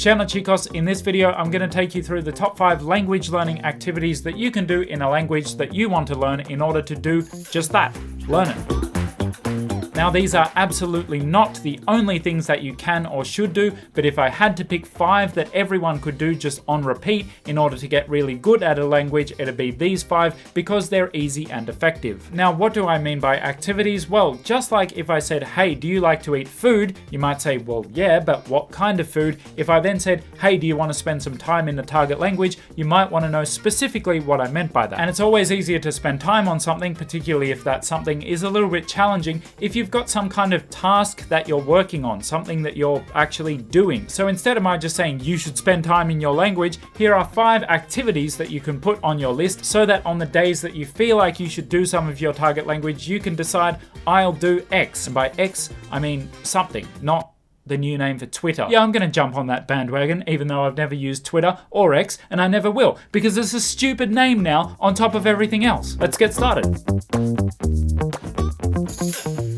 Tjena chicos, in this video I'm going to take you through the top 5 language learning activities that you can do in a language that you want to learn in order to do just that, learn it. Now these are absolutely not the only things that you can or should do, but if I had to pick 5 that everyone could do just on repeat in order to get really good at a language, it'd be these 5 because they're easy and effective. Now what do I mean by activities? Well, just like if I said, hey, do you like to eat food? You might say, well, yeah, but what kind of food? If I then said, hey, do you want to spend some time in the target language? You might want to know specifically what I meant by that. And it's always easier to spend time on something, particularly if that something is a little bit challenging, if you've got some kind of task that you're working on, something that you're actually doing. So instead of my just saying you should spend time in your language, here are 5 activities that you can put on your list so that on the days that you feel like you should do some of your target language, you can decide, I'll do X. And by X, I mean something, not the new name for Twitter. Yeah, I'm gonna jump on that bandwagon, even though I've never used Twitter or X, and I never will, because it's a stupid name now on top of everything else. Let's get started.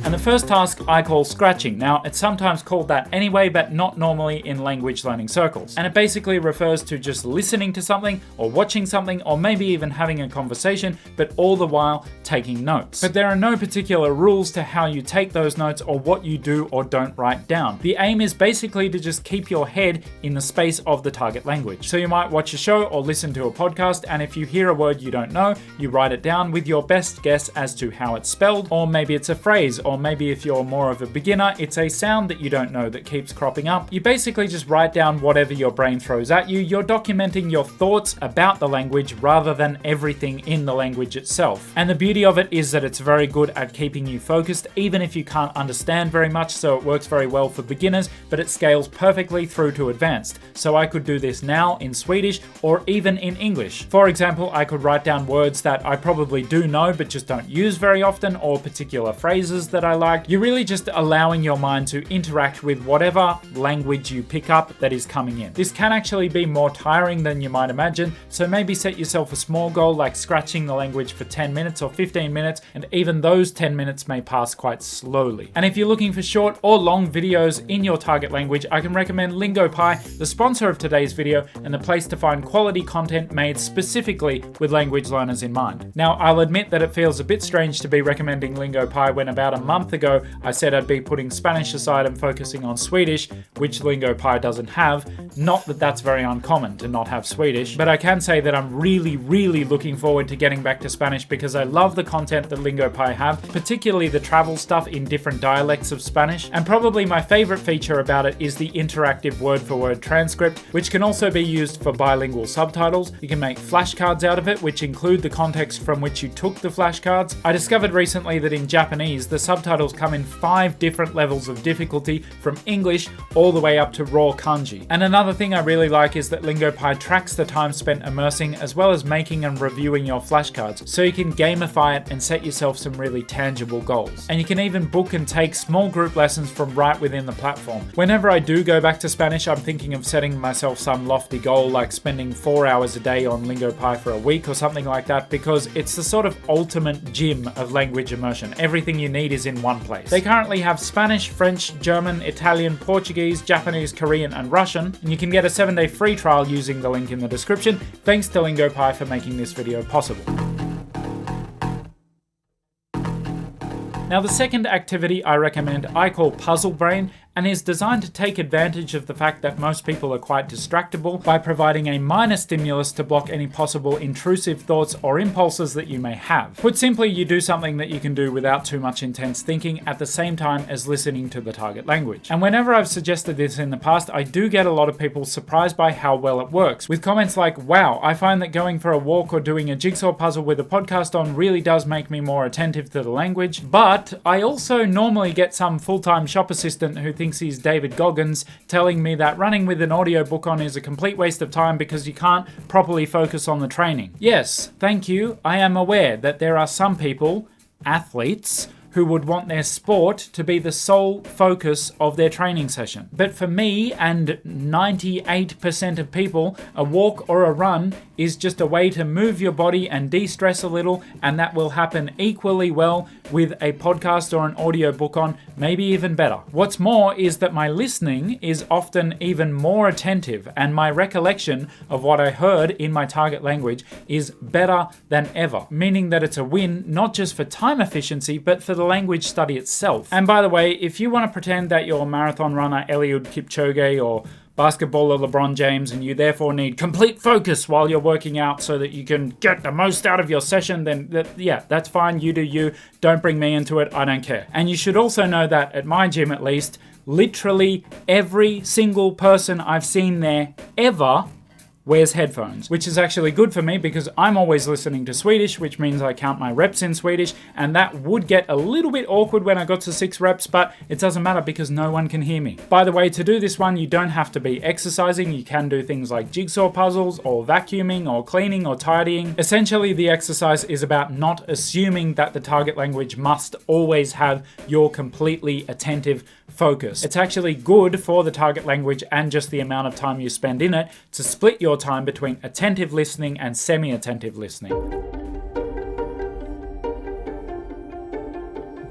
And the first task I call scratching. Now, it's sometimes called that anyway, but not normally in language learning circles. And it basically refers to just listening to something, or watching something, or maybe even having a conversation, but all the while taking notes. But there are no particular rules to how you take those notes or what you do or don't write down. The aim is basically to just keep your head in the space of the target language. So you might watch a show or listen to a podcast, and if you hear a word you don't know, you write it down with your best guess as to how it's spelled, or maybe it's a phrase, or maybe if you're more of a beginner, it's a sound that you don't know that keeps cropping up. You basically just write down whatever your brain throws at you. You're documenting your thoughts about the language rather than everything in the language itself. And the beauty of it is that it's very good at keeping you focused, even if you can't understand very much, so it works very well for beginners, but it scales perfectly through to advanced. So I could do this now in Swedish or even in English. For example, I could write down words that I probably do know but just don't use very often, or particular phrases that I like. You're really just allowing your mind to interact with whatever language you pick up that is coming in. This can actually be more tiring than you might imagine, so maybe set yourself a small goal like scratching the language for 10 minutes or 15 minutes, and even those 10 minutes may pass quite slowly. And if you're looking for short or long videos in your target language, I can recommend LingoPie, the sponsor of today's video and the place to find quality content made specifically with language learners in mind. Now, I'll admit that it feels a bit strange to be recommending LingoPie when about a month ago I said I'd be putting Spanish aside and focusing on Swedish, which LingoPie doesn't have. Not that that's very uncommon to not have Swedish, but I can say that I'm really looking forward to getting back to Spanish because I love the content that LingoPie have, particularly the travel stuff in different dialects of Spanish. And probably my favorite feature about it is the interactive word-for-word transcript, which can also be used for bilingual subtitles. You can make flashcards out of it, which include the context from which you took the flashcards. I discovered recently that in Japanese, the subtitles come in 5 different levels of difficulty, from English all the way up to raw kanji. And another thing I really like is that LingoPie tracks the time spent immersing as well as making and reviewing your flashcards, so you can gamify it and set yourself some really tangible goals. And you can even book and take small group lessons from right within the platform. Whenever I do go back to Spanish, I'm thinking of setting myself some lofty goal like spending 4 hours a day on LingoPie for a week or something like that, because it's the sort of ultimate gym of language immersion. Everything you need is in one place. They currently have Spanish, French, German, Italian, Portuguese, Japanese, Korean, and Russian, and you can get a 7-day free trial using the link in the description. Thanks to LingoPie for making this video possible. Now the second activity I recommend I call Puzzle Brain, and is designed to take advantage of the fact that most people are quite distractible by providing a minor stimulus to block any possible intrusive thoughts or impulses that you may have. Put simply, you do something that you can do without too much intense thinking at the same time as listening to the target language. And whenever I've suggested this in the past, I do get a lot of people surprised by how well it works, with comments like, wow, I find that going for a walk or doing a jigsaw puzzle with a podcast on really does make me more attentive to the language. But I also normally get some full-time shop assistant who thinks he's David Goggins telling me that running with an audiobook on is a complete waste of time because you can't properly focus on the training. Yes, thank you. I am aware that there are some people, athletes, who would want their sport to be the sole focus of their training session. But for me and 98% of people, a walk or a run is just a way to move your body and de-stress a little, and that will happen equally well with a podcast or an audiobook on, maybe even better. What's more is that my listening is often even more attentive, and my recollection of what I heard in my target language is better than ever, meaning that it's a win not just for time efficiency, but for the language study itself. And by the way, if you want to pretend that you're a marathon runner Eliud Kipchoge or basketballer LeBron James, and you therefore need complete focus while you're working out so that you can get the most out of your session, then that's fine. You do you. Don't bring me into it. I don't care. And you should also know that at my gym, at least, literally every single person I've seen there ever wears headphones, which is actually good for me because I'm always listening to Swedish, which means I count my reps in Swedish, and that would get a little bit awkward when I got to 6 reps, but it doesn't matter because no one can hear me. By the way, to do this one, you don't have to be exercising. You can do things like jigsaw puzzles or vacuuming or cleaning or tidying. Essentially, the exercise is about not assuming that the target language must always have your completely attentive focus. It's actually good for the target language and just the amount of time you spend in it to split your time between attentive listening and semi-attentive listening.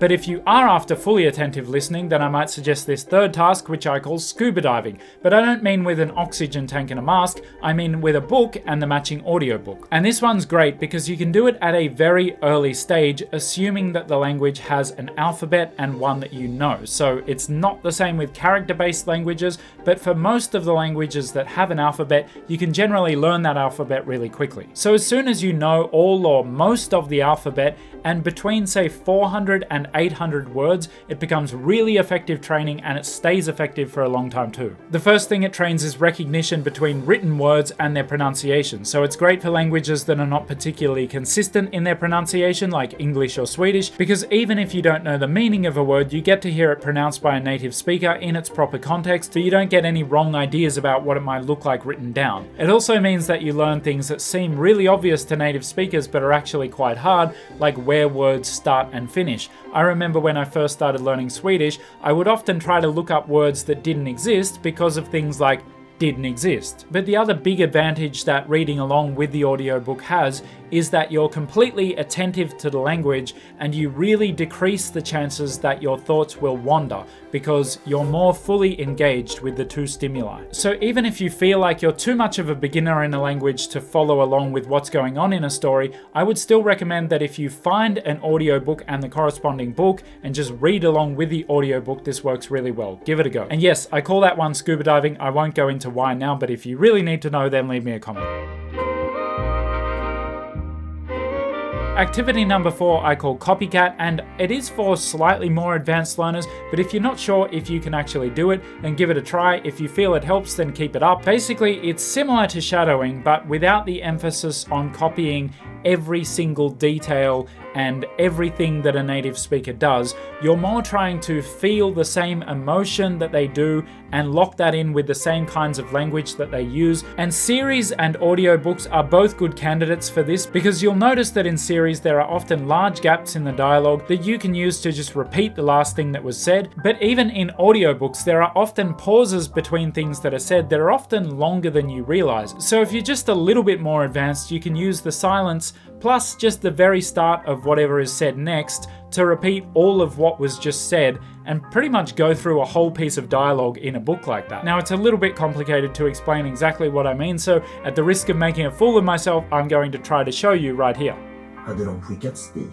But if you are after fully attentive listening, then I might suggest this third task, which I call scuba diving. But I don't mean with an oxygen tank and a mask, I mean with a book and the matching audiobook. And this one's great because you can do it at a very early stage, assuming that the language has an alphabet and one that you know. So it's not the same with character-based languages, but for most of the languages that have an alphabet, you can generally learn that alphabet really quickly. So as soon as you know all or most of the alphabet, and between say 400 and 800 words, it becomes really effective training, and it stays effective for a long time too. The first thing it trains is recognition between written words and their pronunciation. So it's great for languages that are not particularly consistent in their pronunciation, like English or Swedish, because even if you don't know the meaning of a word, you get to hear it pronounced by a native speaker in its proper context, so you don't get any wrong ideas about what it might look like written down. It also means that you learn things that seem really obvious to native speakers but are actually quite hard, like where words start and finish. I remember when I first started learning Swedish, I would often try to look up words that didn't exist because of things like didn't exist. But the other big advantage that reading along with the audiobook has is that you're completely attentive to the language, and you really decrease the chances that your thoughts will wander because you're more fully engaged with the two stimuli. So even if you feel like you're too much of a beginner in a language to follow along with what's going on in a story, I would still recommend that if you find an audiobook and the corresponding book and just read along with the audiobook, this works really well. Give it a go. And yes, I call that one scuba diving. I won't go into why now, but if you really need to know, then leave me a comment. Activity number 4 I call copycat, and it is for slightly more advanced learners, but if you're not sure if you can actually do it, then give it a try. If you feel it helps, then keep it up. Basically, it's similar to shadowing, but without the emphasis on copying every single detail and everything that a native speaker does. You're more trying to feel the same emotion that they do and lock that in with the same kinds of language that they use. And series and audiobooks are both good candidates for this, because you'll notice that in series there are often large gaps in the dialogue that you can use to just repeat the last thing that was said. But even in audiobooks, there are often pauses between things that are said that are often longer than you realize. So if you're just a little bit more advanced, you can use the silence plus just the very start of whatever is said next to repeat all of what was just said and pretty much go through a whole piece of dialogue in a book like that. Now, it's a little bit complicated to explain exactly what I mean, so at the risk of making a fool of myself, I'm going to try to show you right here. Hade de skickats dit?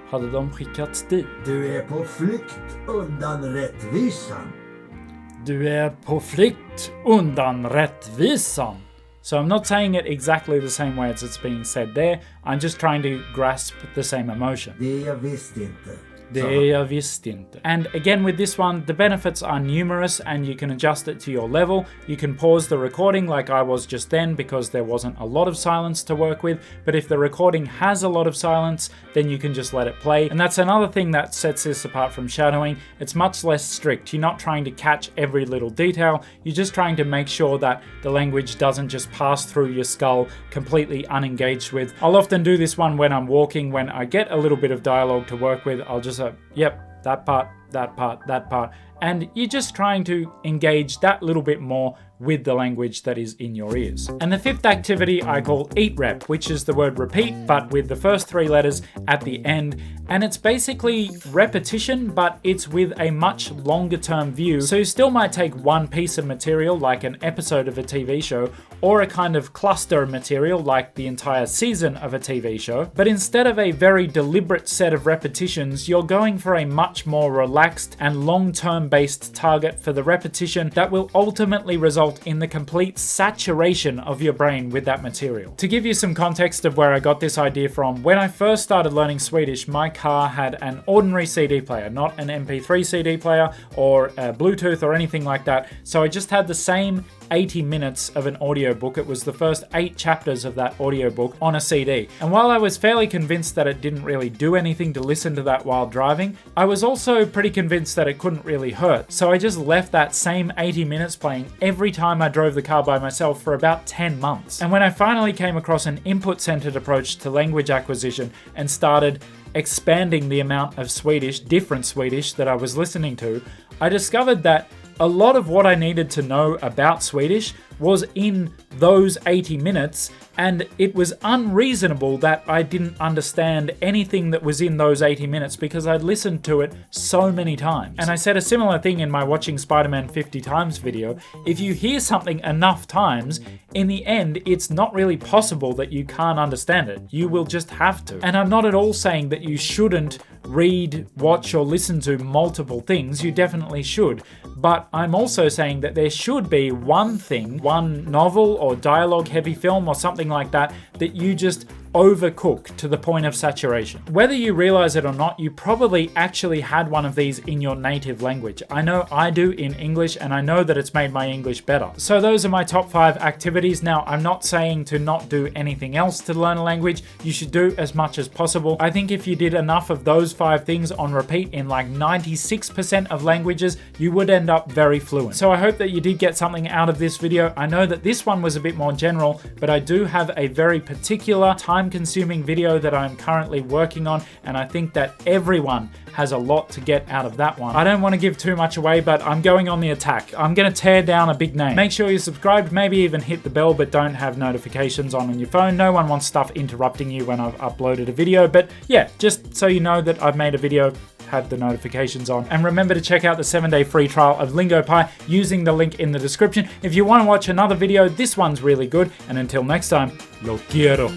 Hade de skickats dit? Du är på flykt undan rättvisan. Du är på flykt undan rättvisan. So I'm not saying it exactly the same way as it's being said there. I'm just trying to grasp the same emotion. Det jag visste inte. Det jag visste inte. And again with this one, the benefits are numerous and you can adjust it to your level. You can pause the recording like I was just then because there wasn't a lot of silence to work with. But if the recording has a lot of silence, then you can just let it play. And that's another thing that sets this apart from shadowing. It's much less strict. You're not trying to catch every little detail. You're just trying to make sure that the language doesn't just pass through your skull completely unengaged with. I'll often do this one when I'm walking. When I get a little bit of dialogue to work with, I'll just yep, that part, and you're just trying to engage that little bit more with the language that is in your ears. And the fifth activity I call eat rep, which is the word repeat, but with the first 3 letters at the end. And it's basically repetition, but it's with a much longer term view. So you still might take one piece of material, like an episode of a TV show, or a kind of cluster of material, like the entire season of a TV show. But instead of a very deliberate set of repetitions, you're going for a much more relaxed and long-term based target for the repetition that will ultimately result in the complete saturation of your brain with that material. To give you some context of where I got this idea from, when I first started learning Swedish, my car had an ordinary CD player, not an MP3 CD player or Bluetooth or anything like that. So I just had the same 80 minutes of an audiobook. It was the first 8 chapters of that audiobook on a CD. And while I was fairly convinced that it didn't really do anything to listen to that while driving, I was also pretty convinced that it couldn't really hurt. So I just left that same 80 minutes playing every time I drove the car by myself for about 10 months. And when I finally came across an input-centered approach to language acquisition and started expanding the amount of Swedish, different Swedish, that I was listening to, I discovered that a lot of what I needed to know about Swedish was in those 80 minutes, and it was unreasonable that I didn't understand anything that was in those 80 minutes because I'd listened to it so many times. And I said a similar thing in my Watching Spider-Man 50 Times video. If you hear something enough times, in the end, it's not really possible that you can't understand it. You will just have to. And I'm not at all saying that you shouldn't read, watch, or listen to multiple things. You definitely should. But I'm also saying that there should be one thing, one novel or dialogue heavy film or something like that, that you just overcook to the point of saturation. Whether you realize it or not, you probably actually had one of these in your native language. I know I do in English, and I know that it's made my English better. So those are my top 5 activities. Now, I'm not saying to not do anything else to learn a language. You should do as much as possible. I think if you did enough of those 5 things on repeat in like 96% of languages, you would end up very fluent. So I hope that you did get something out of this video. I know that this one was a bit more general, but I do have a very particular time-consuming video that I'm currently working on, and I think that everyone has a lot to get out of that one. I don't want to give too much away, but I'm going on the attack. I'm going to tear down a big name. Make sure you're subscribed, maybe even hit the bell, but don't have notifications on your phone. No one wants stuff interrupting you when I've uploaded a video, but yeah, just so you know that I've made a video, have the notifications on. And remember to check out the 7-day free trial of LingoPie using the link in the description. If you want to watch another video, this one's really good. And until next time, lo quiero.